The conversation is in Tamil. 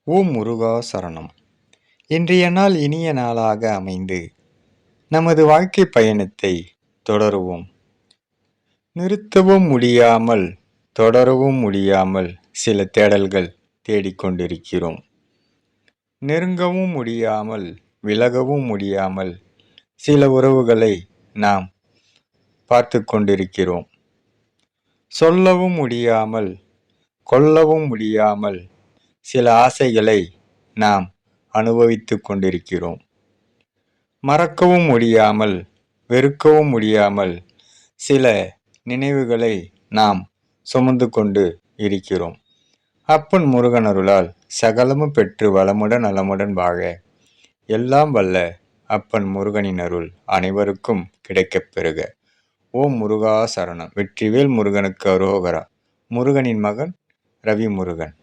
ஓம் முருகா சரணம். இன்றைய நாள் இனிய நாளாக அமைந்து நமது வாழ்க்கை பயணத்தை தொடருவோம். நிறுத்தவும் முடியாமல், தொடரவும் முடியாமல் சில தேடல்கள் தேடிக்கொண்டிருக்கிறோம். நெருங்கவும் முடியாமல், விலகவும் முடியாமல் சில உறவுகளை நாம் பார்த்து கொண்டிருக்கிறோம். சொல்லவும் முடியாமல், கொல்லவும் முடியாமல் சில ஆசைகளை நாம் அனுபவித்து கொண்டிருக்கிறோம். மறக்கவும் முடியாமல், வெறுக்கவும் முடியாமல் சில நினைவுகளை நாம் சுமந்து கொண்டு இருக்கிறோம். அப்பன் முருகன் அருளால் சகலமும் பெற்று வளமுடன் நலமுடன் வாழ எல்லாம் வல்ல அப்பன் முருகனின் அருள் அனைவருக்கும் கிடைக்கப் பெறுக. ஓம் முருகா சரணம். வெற்றிவேல் முருகனுக்கு அரோகரா. முருகனின் மகன் ரவி முருகன்.